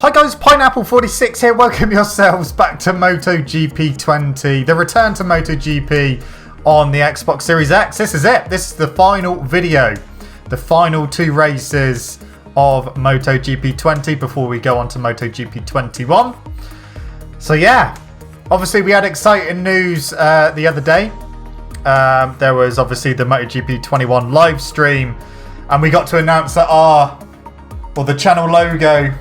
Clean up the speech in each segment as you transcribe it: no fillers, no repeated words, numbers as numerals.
Hi guys, Pineapple46 here. Welcome yourselves back to MotoGP 20. The return to MotoGP on the Xbox Series X. This is it. This is the final video. The final two races of MotoGP 20 before we go on to MotoGP 21. So yeah, obviously we had exciting news the other day. There was obviously the MotoGP 21 live stream, and we got to announce that the channel logo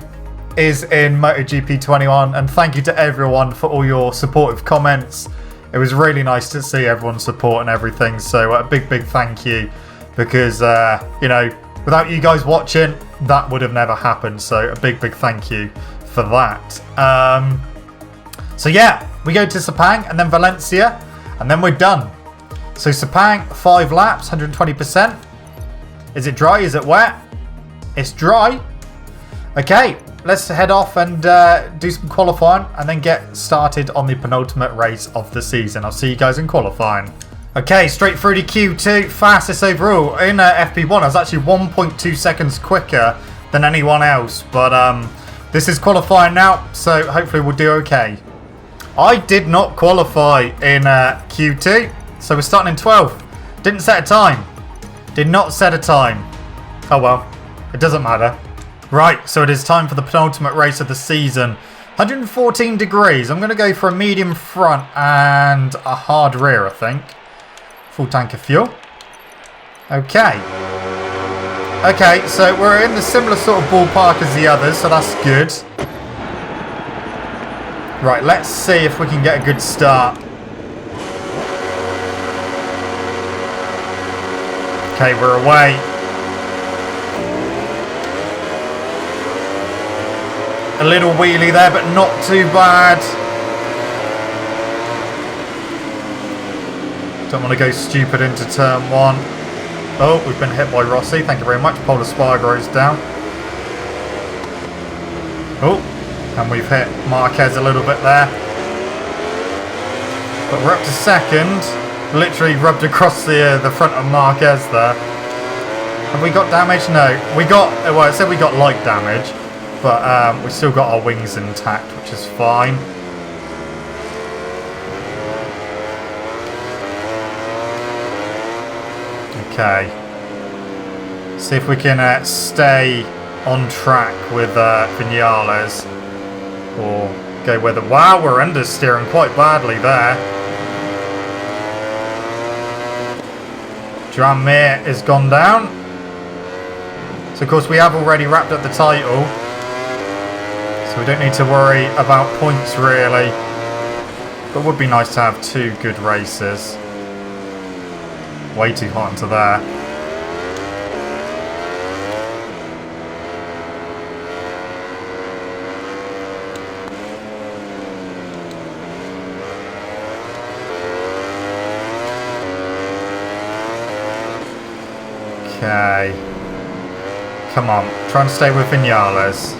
is in MotoGP 21, and thank you to everyone for all your supportive comments. It was really nice to see everyone's support and everything, so a big thank you, because without you guys watching, that would have never happened, so a big thank you for that. So yeah, we go to Sepang and then Valencia, and then we're done. So Sepang, 5 laps, 120%. Is it dry? Is it wet? It's dry. Okay, let's head off and do some qualifying and then get started on the penultimate race of the season. I'll see you guys in qualifying. Okay, straight through to Q2, fastest overall. In FP1, I was actually 1.2 seconds quicker than anyone else. But this is qualifying now, so hopefully we'll do okay. I did not qualify in Q2, so we're starting in 12th. Didn't set a time. Did not set a time. Oh well, it doesn't matter. Right, so it is time for the penultimate race of the season. 114 degrees. I'm going to go for a medium front and a hard rear, I think. Full tank of fuel. Okay. Okay, so we're in the similar sort of ballpark as the others, so that's good. Right, let's see if we can get a good start. Okay, we're away. A little wheelie there, but not too bad. Don't want to go stupid into turn 1. Oh, we've been hit by Rossi. Thank you very much. Polar Spargo's down. Oh, and we've hit Marquez a little bit there. But we're up to second. Literally rubbed across the front of Marquez there. Have we got damage? No. We got, well, it said we got light damage. But we've still got our wings intact, which is fine. Okay. See if we can stay on track with Vinales. Or go with it. Wow, we're understeering quite badly there. Mir has gone down. So of course we have already wrapped up the title. So we don't need to worry about points really. But it would be nice to have 2 good races. Way too hot into there. Okay. Come on. Try and stay with Vinales.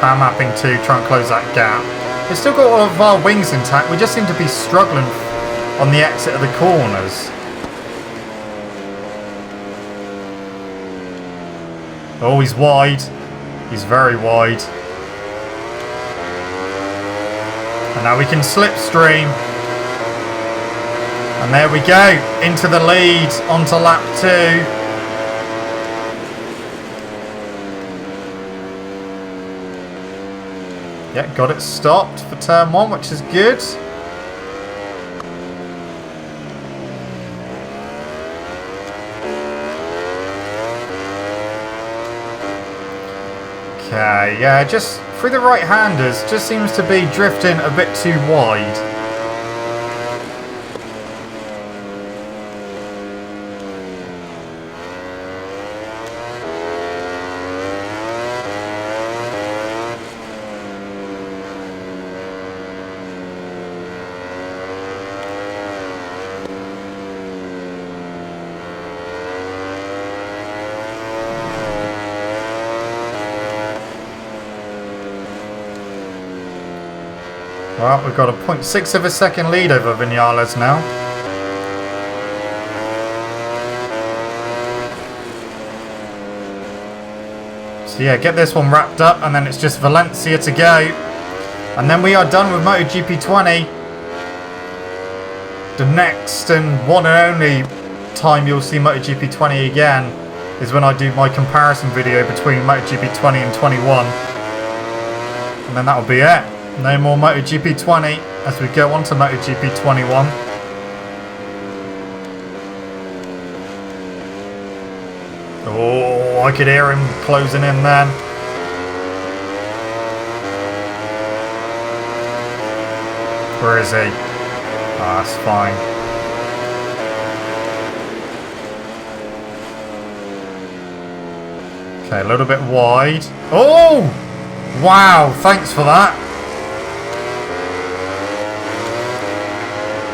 Power mapping 2, try and close that gap. We've still got all of our wings intact. We just seem to be struggling on the exit of the corners. Oh, he's wide. He's very wide. And now we can slipstream. And there we go. Into the lead. Onto lap 2. Yeah, got it stopped for turn 1, which is good. Okay, yeah, just through the right-handers, just seems to be drifting a bit too wide. Well, we've got a 0.6 of a second lead over Vinales now. So yeah, get this one wrapped up, and then it's just Valencia to go. And then we are done with MotoGP 20. The next and one and only time you'll see MotoGP 20 again is when I do my comparison video between MotoGP 20 and 21. And then that'll be it. No more MotoGP 20 as we go on to MotoGP 21. Oh, I could hear him closing in then. Where is he? Ah, that's fine. Okay, a little bit wide. Oh! Wow, thanks for that.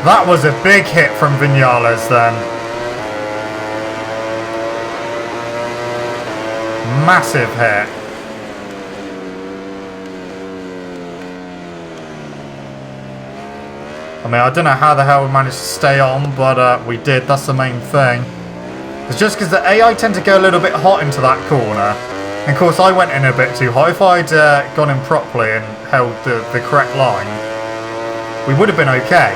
That was a big hit from Vinales then. Massive hit. I mean, I don't know how the hell we managed to stay on, but we did. That's the main thing. It's just because the AI tend to go a little bit hot into that corner. And of course, I went in a bit too hot. If I'd gone in properly and held the correct line, we would have been okay.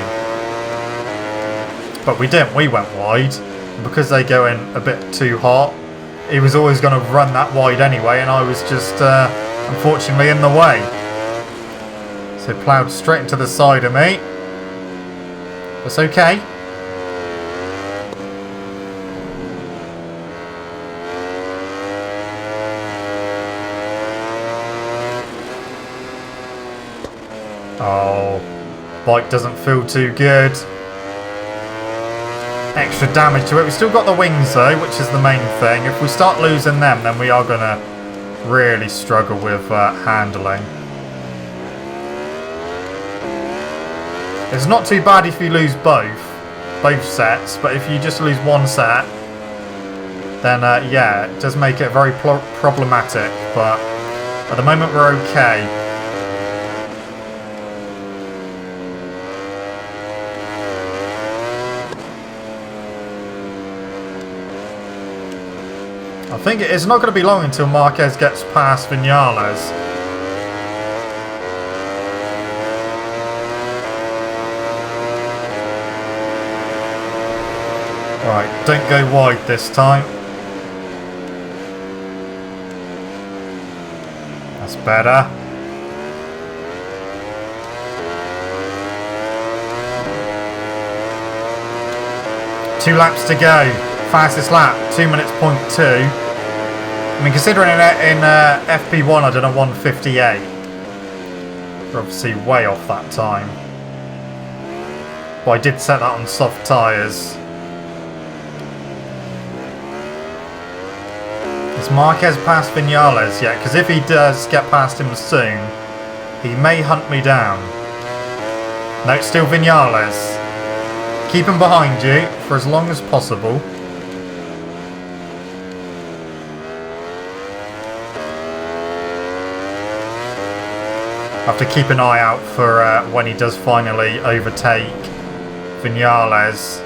But we didn't. We went wide. And because they go in a bit too hot, he was always going to run that wide anyway, and I was just, unfortunately, in the way. So ploughed straight into the side of me. That's okay. Oh, bike doesn't feel too good. Extra damage to it. We've still got the wings though, which is the main thing. If we start losing them, then we are going to really struggle with handling. It's not too bad if you lose both sets, but if you just lose one set, then yeah, it does make it very problematic. But at the moment we're okay. I think it's not going to be long until Marquez gets past Vinales. Right, don't go wide this time. That's better. Two laps to go. Fastest lap, 2 minutes, 0.2. I mean, considering in FP1 I done a 1:58. We're obviously way off that time. But I did set that on soft tyres. Is Marquez past Vinales yet? Because if he does get past him soon, he may hunt me down. No, it's still Vinales. Keep him behind you for as long as possible. Have to keep an eye out for when he does finally overtake Vinales.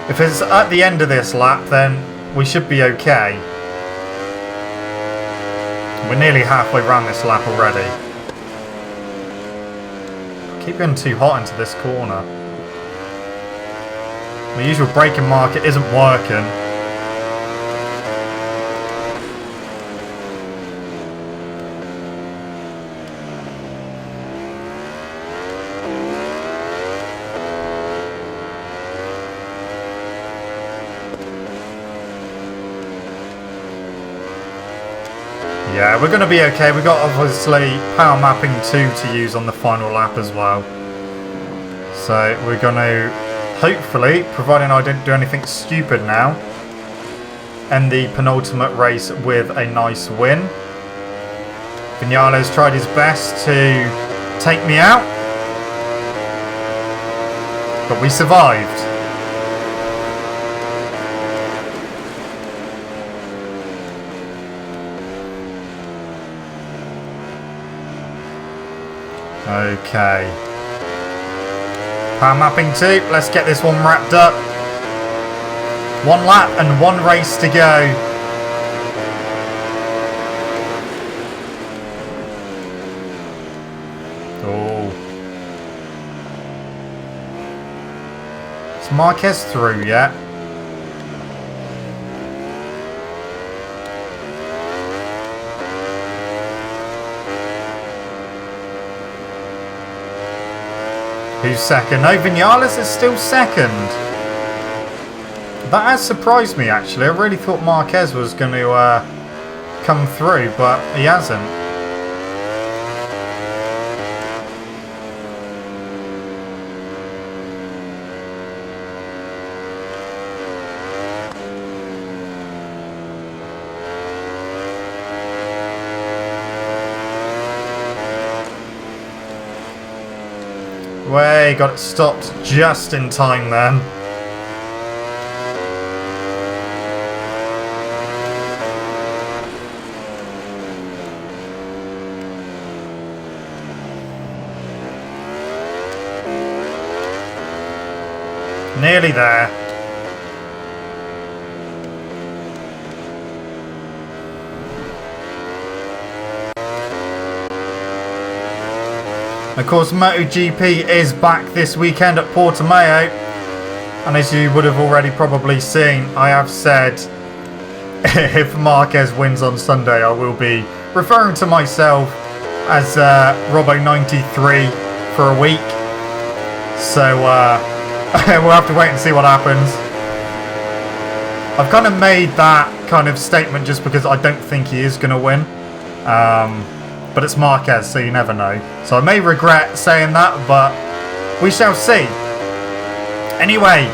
If it's at the end of this lap, then we should be okay. We're nearly halfway around this lap already. Keep getting too hot into this corner. My usual braking market isn't working. Yeah, we're going to be okay. We've got obviously power mapping 2 to use on the final lap as well. So we're going to hopefully, providing I don't do anything stupid now, end the penultimate race with a nice win. Vinales tried his best to take me out, but we survived. Okay. Power mapping 2. Let's get this one wrapped up. 1 lap and 1 race to go. Is Marquez through yet? Who's second? No, Vinales is still second. That has surprised me, actually. I really thought Marquez was going to come through, but he hasn't. Way, got it stopped just in time then. Nearly there. Of course, MotoGP is back this weekend at Portimao, and as you would have already probably seen, I have said if Marquez wins on Sunday, I will be referring to myself as Robbo93 for a week. So we'll have to wait and see what happens. I've kind of made that kind of statement just because I don't think he is going to win. But it's Marquez, so you never know. So I may regret saying that, but we shall see. Anyway,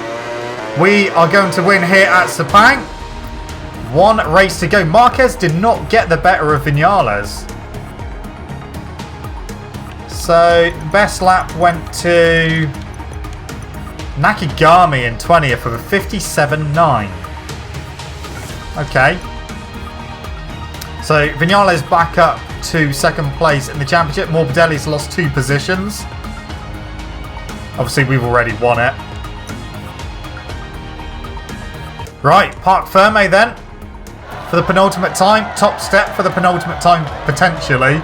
we are going to win here at Sepang. One race to go. Marquez did not get the better of Vinales. So, best lap went to Nakagami in 20th with a 57.9. Okay. So, Vinales back up to second place in the championship. Morbidelli's lost 2 positions. Obviously, we've already won it. Right, Parc Ferme then for the penultimate time. Top step for the penultimate time, potentially.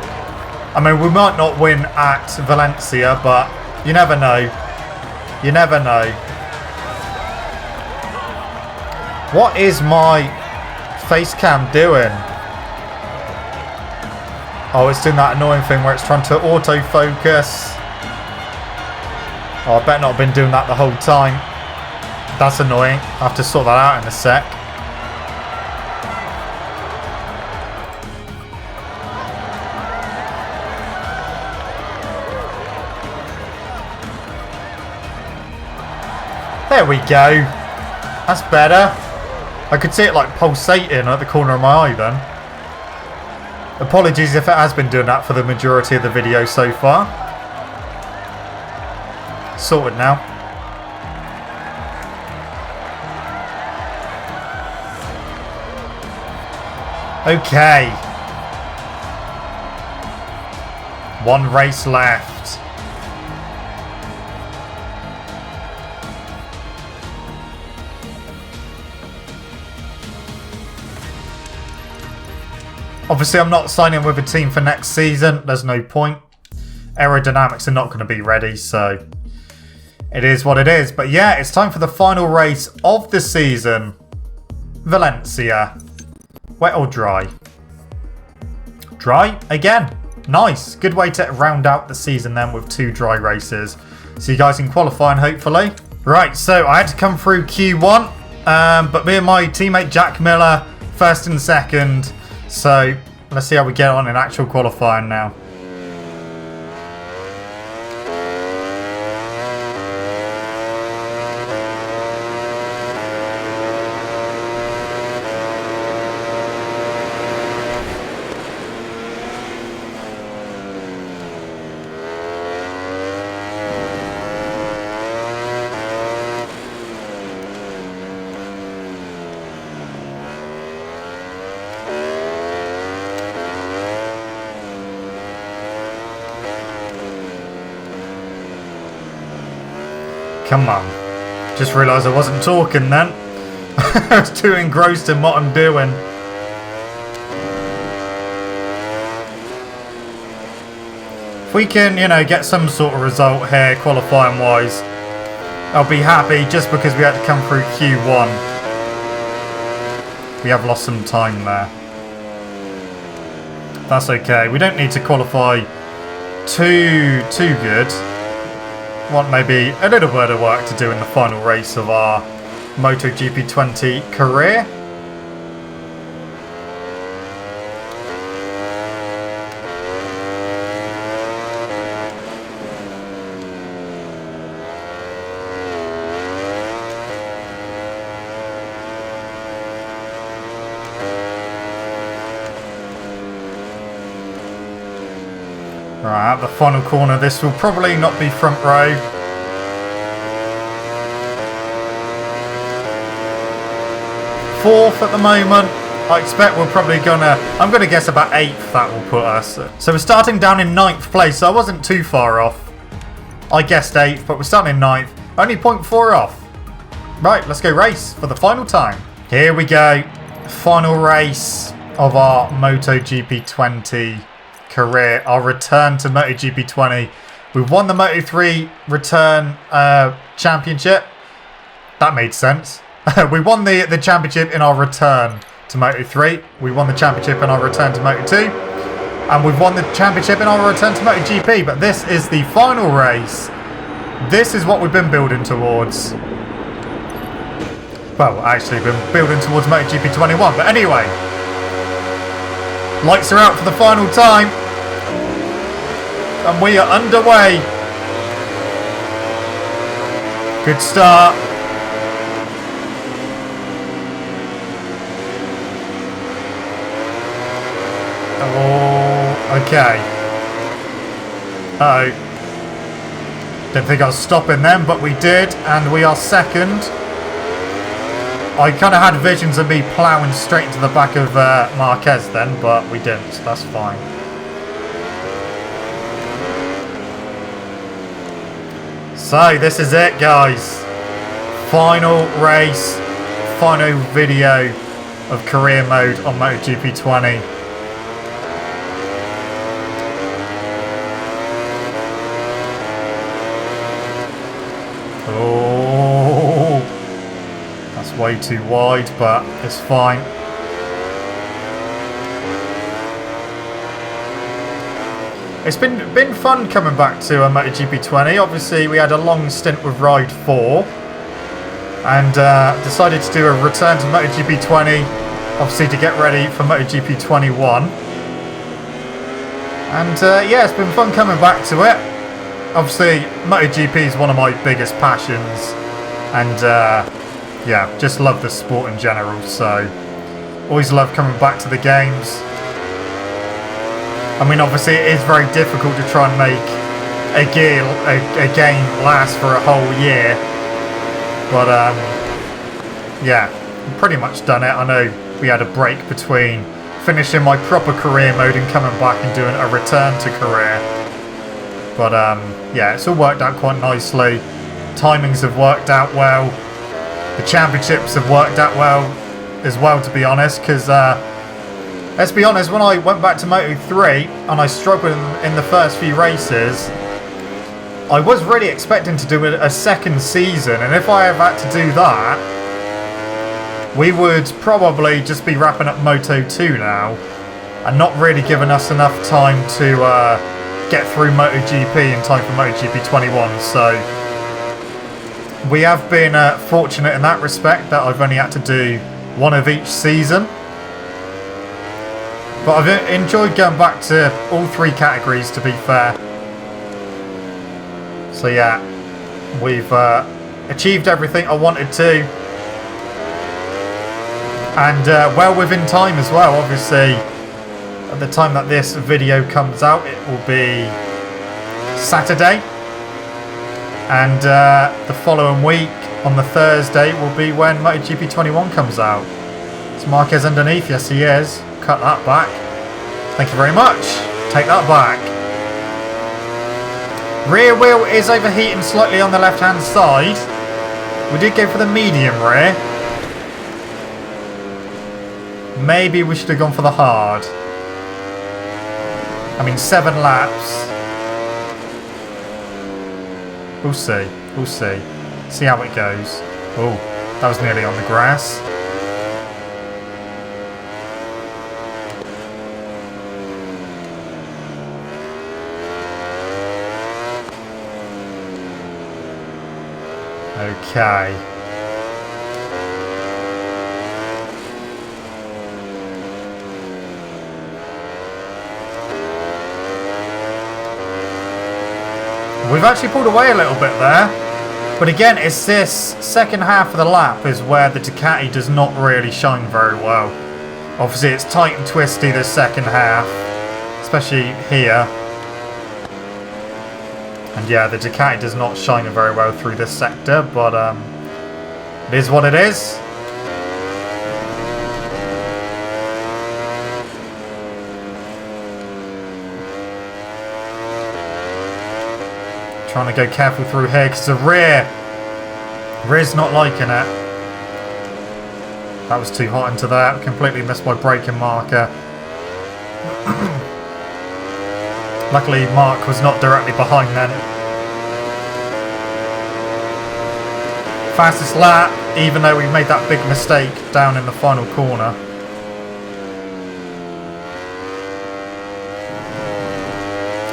I mean, we might not win at Valencia, but you never know. You never know. What is my face cam doing? Oh, it's doing that annoying thing where it's trying to autofocus. Oh, I better not have been doing that the whole time. That's annoying. I'll have to sort that out in a sec. There we go. That's better. I could see it like pulsating at the corner of my eye then. Apologies if it has been doing that for the majority of the video so far. Sorted now. Okay. One race left. Obviously, I'm not signing with a team for next season. There's no point. Aerodynamics are not going to be ready, so it is what it is. But yeah, it's time for the final race of the season. Valencia. Wet or dry? Dry again. Nice. Good way to round out the season then with 2 dry races. See you guys in qualifying, hopefully. Right, so I had to come through Q1. But me and my teammate Jack Miller, first and second. So, let's see how we get on in actual qualifying now. Come on. Just realised I wasn't talking then. I was too engrossed in what I'm doing. If we can, you know, get some sort of result here, qualifying wise, I'll be happy just because we had to come through Q1. We have lost some time there. That's okay. We don't need to qualify too good. Want maybe a little bit of work to do in the final race of our MotoGP 20 career. Right, at the final corner, this will probably not be front row. Fourth at the moment. I expect we're probably I'm gonna guess about 8th that will put us. So we're starting down in 9th place, so I wasn't too far off. I guessed 8th, but we're starting in 9th. Only 0.4 off. Right, let's go race for the final time. Here we go. Final race of our MotoGP 20 career, our return to MotoGP 20. We won the Moto3 return championship. That made sense. We won the championship in our return to Moto3. We won the championship in our return to Moto2. And we've won the championship in our return to MotoGP. But this is the final race. This is what we've been building towards. Well, actually, we've been building towards MotoGP 21. But anyway, lights are out for the final time. And we are underway. Good start. Oh, okay. Uh-oh. Didn't think I was stopping them, but we did. And we are second. I kind of had visions of me ploughing straight into the back of Marquez then, but we didn't. That's fine. So this is it, guys. Final race, final video of career mode on MotoGP 20. Oh, that's way too wide, but it's fine. It's been fun coming back to MotoGP 20. Obviously, we had a long stint with Ride 4 and decided to do a return to MotoGP 20, obviously to get ready for MotoGP 21. And yeah, it's been fun coming back to it. Obviously, MotoGP is one of my biggest passions, and yeah, just love the sport in general. So, always love coming back to the games. I mean, obviously, it is very difficult to try and make a game last for a whole year. But, yeah, I've pretty much done it. I know we had a break between finishing my proper career mode and coming back and doing a return to career. But, yeah, it's all worked out quite nicely. Timings have worked out well. The championships have worked out well as well, to be honest, because... let's be honest, when I went back to Moto3 and I struggled in the first few races, I was really expecting to do a second season, and if I have had to do that, we would probably just be wrapping up Moto2 now and not really giving us enough time to get through MotoGP in time for MotoGP 21. So we have been fortunate in that respect that I've only had to do one of each season. But I've enjoyed going back to all three categories, to be fair. So yeah, we've achieved everything I wanted to. And well within time as well. Obviously, at the time that this video comes out, it will be Saturday. And the following week, on the Thursday, will be when MotoGP 21 comes out. It's Marquez underneath, yes he is. Cut that back. Thank you very much. Take that back. Rear wheel is overheating slightly on the left-hand side. We did go for the medium rear. Maybe we should have gone for the hard. I mean, 7 laps. We'll see. We'll see. See how it goes. Oh, that was nearly on the grass. Okay. We've actually pulled away a little bit there. But again, it's this second half of the lap is where the Ducati does not really shine very well. Obviously, it's tight and twisty this second half, especially here. And yeah, the Ducati does not shine very well through this sector, but it is what it is. Trying to go careful through here because the rear's not liking it. That was too hot into that. Completely missed my braking marker. Luckily, Mark was not directly behind then. Fastest lap, even though we made that big mistake down in the final corner.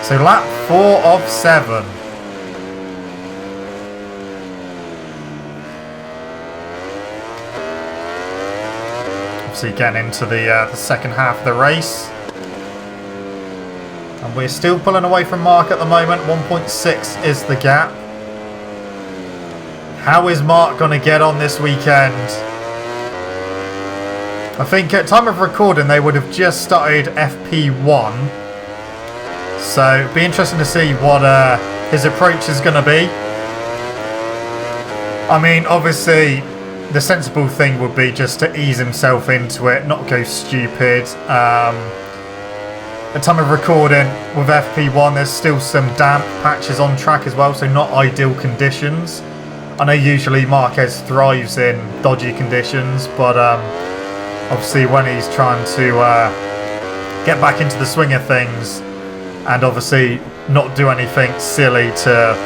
So lap 4 of 7. Obviously getting into the second half of the race. And we're still pulling away from Mark at the moment. 1.6 is the gap. How is Mark going to get on this weekend? I think at time of recording they would have just started FP1. So it'd be interesting to see what his approach is going to be. I mean, obviously, the sensible thing would be just to ease himself into it, not go stupid. At time of recording with FP1, there's still some damp patches on track as well, so not ideal conditions. I know usually Marquez thrives in dodgy conditions, but obviously when he's trying to get back into the swing of things and obviously not do anything silly to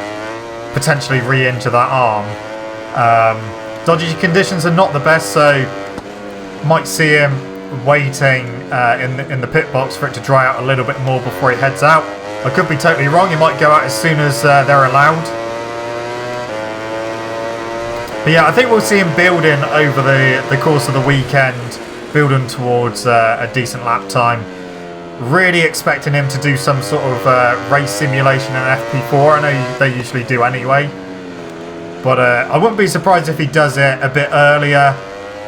potentially re-injure that arm, dodgy conditions are not the best, so might see him waiting in the pit box for it to dry out a little bit more before he heads out. I could be totally wrong. He might go out as soon as they're allowed. But yeah, I think we'll see him building over the course of the weekend, building towards a decent lap time. Really expecting him to do some sort of race simulation in FP4. I know they usually do anyway. But I wouldn't be surprised if he does it a bit earlier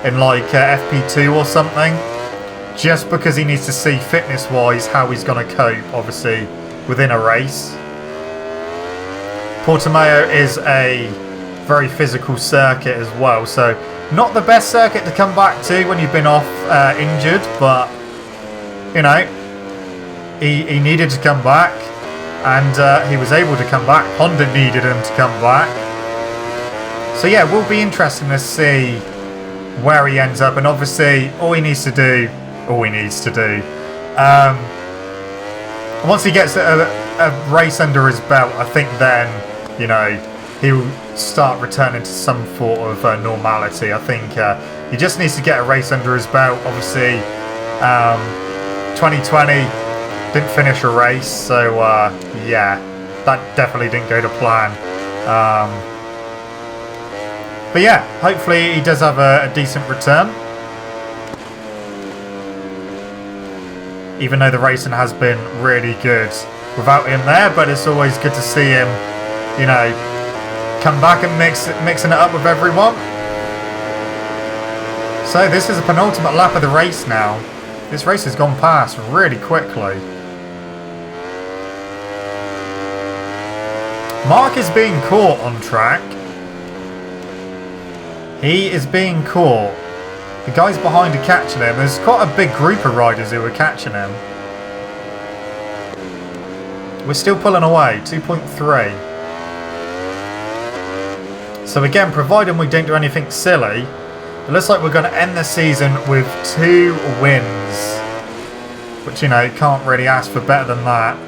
in like FP2 or something. Just because he needs to see fitness-wise how he's going to cope, obviously, within a race. Portimao is a very physical circuit as well, so not the best circuit to come back to when you've been off injured, but, you know, he needed to come back, and he was able to come back. Honda needed him to come back. So yeah, it will be interesting to see where he ends up, and obviously all he needs to do, once he gets a race under his belt, I think then, you know, he'll start returning to some sort of normality. I think he just needs to get a race under his belt. Obviously, 2020 didn't finish a race, so yeah, that definitely didn't go to plan. But yeah, hopefully he does have a decent return. Even though the racing has been really good without him there, but it's always good to see him, you know, come back and mixing it up with everyone. So this is a penultimate lap of the race now. This race has gone past really quickly. Mark is being caught on track. He is being caught. The guys behind are catching him. There's quite a big group of riders who are catching him. We're still pulling away, 2.3. So again, providing we don't do anything silly, it looks like we're going to end the season with 2 wins. Which, you know, can't really ask for better than that.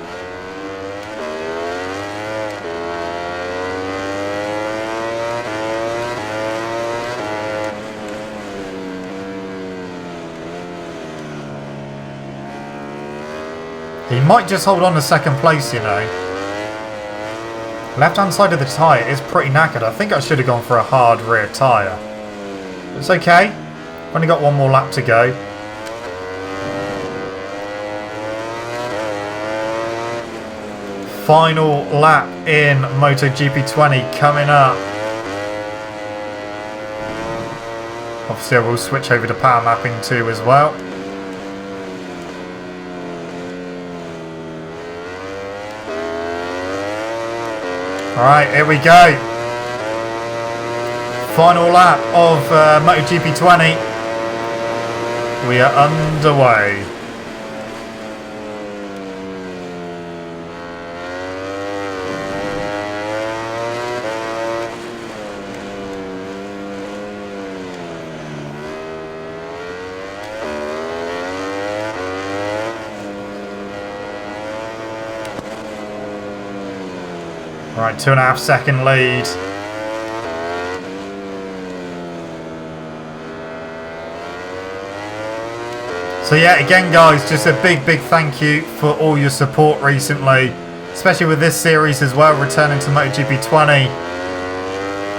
He might just hold on to second place, you know. Left-hand side of the tyre is pretty knackered. I think I should have gone for a hard rear tyre. It's okay. Only got one more lap to go. Final lap in MotoGP 20 coming up. Obviously I will switch over to power mapping too as well. Alright, here we go. Final lap of MotoGP 20. We are underway. Right, 2.5 second lead. So yeah, again guys, just a big thank you for all your support recently, especially with this series as well, returning to MotoGP 20.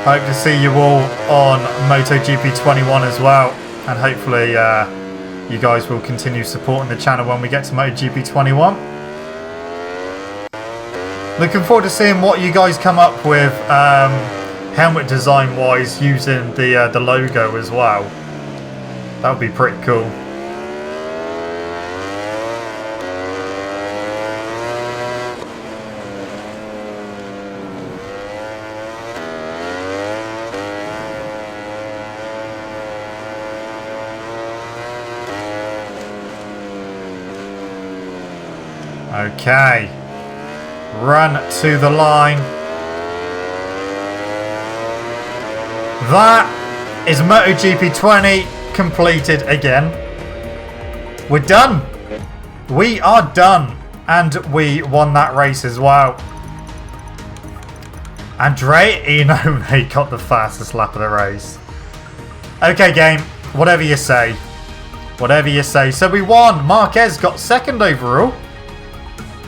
Hope to see you all on MotoGP 21 as well, and hopefully you guys will continue supporting the channel when we get to MotoGP 21. Looking forward to seeing what you guys come up with helmet design wise using the logo as well. That would be pretty cool. Okay. Run to the line. That is MotoGP 20 completed again. We're done. We are done. And we won that race as well. Andrea Iannone got the fastest lap of the race. Okay, game. Whatever you say. Whatever you say. So we won. Marquez got second overall.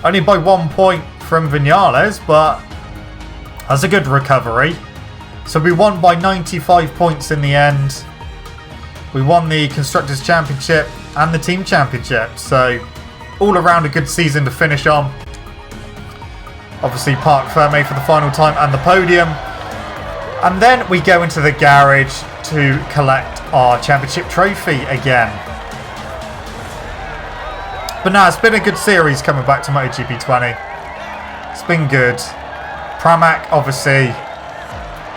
Only by 1 point from Vinales, but that's a good recovery. So we won by 95 points in the end. We won the Constructors' Championship and the Team Championship. So all around a good season to finish on. Obviously Parc Ferme for the final time and the podium. And then we go into the garage to collect our championship trophy again. But no, it's been a good series coming back to MotoGP 20. It's been good. Pramac, obviously,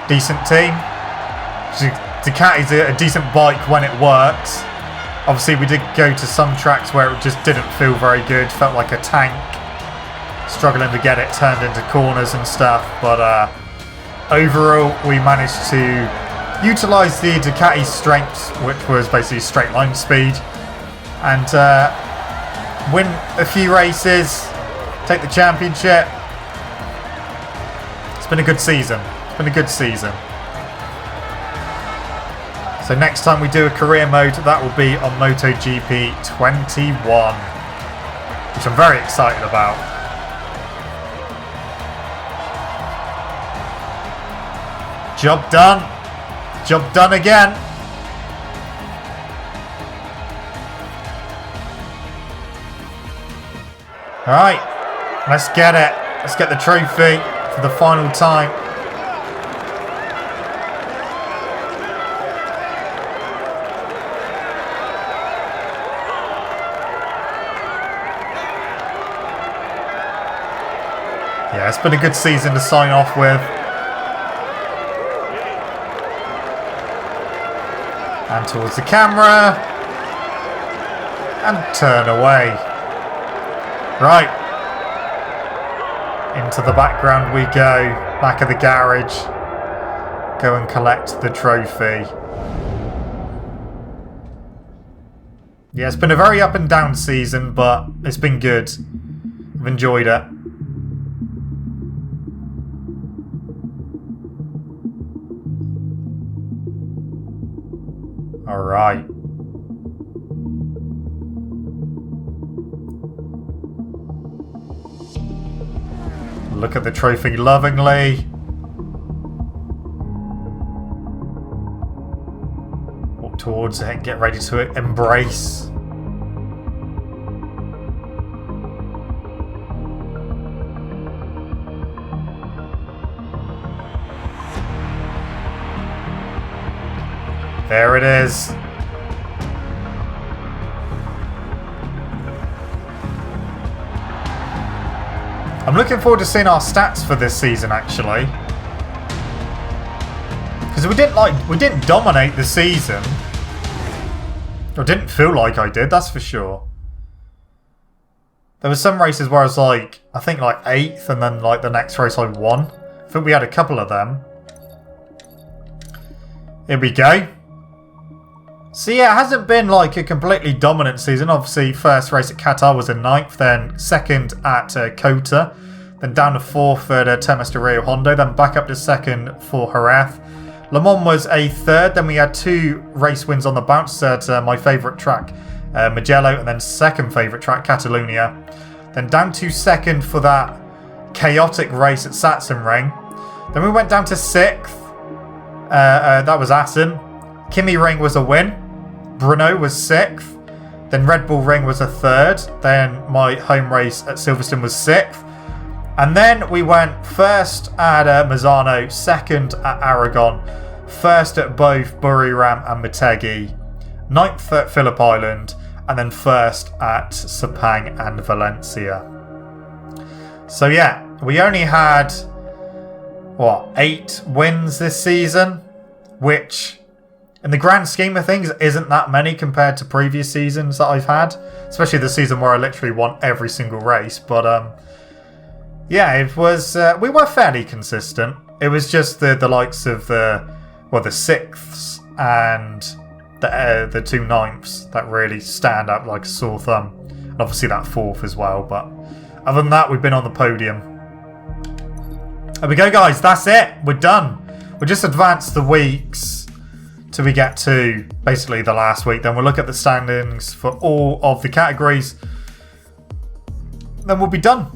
decent team. Ducati's a decent bike when it works. Obviously, we did go to some tracks where it just didn't feel very good. Felt like a tank. Struggling to get it turned into corners and stuff. But overall, we managed to utilise the Ducati's strengths, which was basically straight line speed. And win a few races. Take the championship. It's been a good season. It's been a good season. So next time we do a career mode, that will be on MotoGP 21, which I'm very excited about. Job done. Job done again. All right, let's get it. Let's get the trophy for the final time. Yeah, it's been a good season to sign off with. And towards the camera. And turn away. Right. Into the background we go. Back of the garage. Go and collect the trophy. Yeah, it's been a very up and down season, but it's been good. I've enjoyed it. All right. Look at the trophy lovingly. Walk towards it and get ready to embrace. There it is. I'm looking forward to seeing our stats for this season, actually, because we didn't dominate the season, or didn't feel like I did. That's for sure. There were some races where I was like, I think like 8th, and then like the next race I won. I think we had a couple of them. Here we go. So yeah, it hasn't been like a completely dominant season. Obviously, first race at Qatar was in 9th, then 2nd at Kota, then down to 4th at Termas de Rio Hondo, then back up to 2nd for Jerez. Le Mans was a 3rd, then we had 2 race wins on the bounce at my favourite track, Mugello, and then 2nd favourite track, Catalunya. Then down to 2nd for that chaotic race at Sachsenring. Then we went down to 6th, that was Assen. Kimi Ring was a win. Brno was 6th. Then Red Bull Ring was a 3rd. Then my home race at Silverstone was 6th. And then we went 1st at Mazzano, 2nd at Aragon, 1st at both Buriram and Motegi, 9th at Phillip Island, and then 1st at Sepang and Valencia. So yeah, we only had, 8 wins this season, which in the grand scheme of things isn't that many compared to previous seasons that I've had, especially the season where I literally won every single race. But yeah, it was we were fairly consistent. It was just the likes of the 6ths and the 2 9ths that really stand out like a sore thumb, and obviously that 4th as well. But other than that, we've been on the podium. There we go, guys. That's it. We're done. We just advanced the weeks till we get to basically the last week. Then we'll look at the standings for all of the categories. Then we'll be done.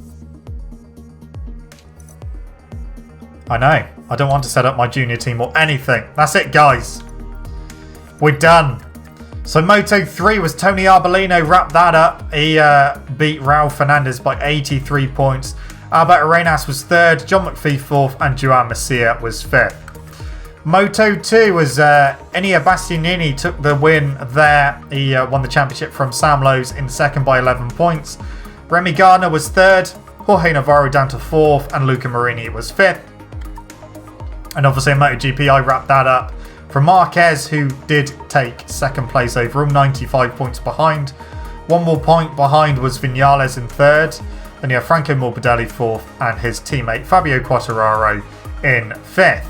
I know. I don't want to set up my junior team or anything. That's it, guys. We're done. So Moto3 was Tony Arbolino. Wrapped that up. He beat Raul Fernandez by 83 points. Albert Arenas was 3rd. John McPhee 4th. And Joan Masia was 5th. Moto 2 was Enia Bastianini took the win there. He won the championship from Sam Lowes in 2nd by 11 points. Remy Gardner was 3rd. Jorge Navarro down to 4th. And Luca Marini was 5th. And obviously in MotoGP, I wrapped that up for Marquez, who did take 2nd place overall, 95 points behind. 1 more point behind was Vinales in 3rd. Then you have Franco Morbidelli 4th and his teammate Fabio Quartararo in 5th.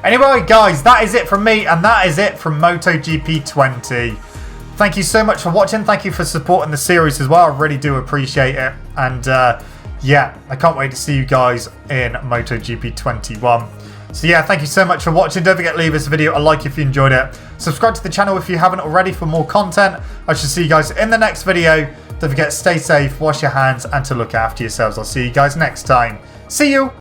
Anyway, guys, that is it from me, and that is it from MotoGP 20. Thank you so much for watching. Thank you for supporting the series as well. I really do appreciate it. And yeah, I can't wait to see you guys in MotoGP 21. So yeah, thank you so much for watching. Don't forget to leave this video a like if you enjoyed it. Subscribe to the channel if you haven't already for more content. I shall see you guys in the next video. Don't forget to stay safe, wash your hands, and to look after yourselves. I'll see you guys next time. See you!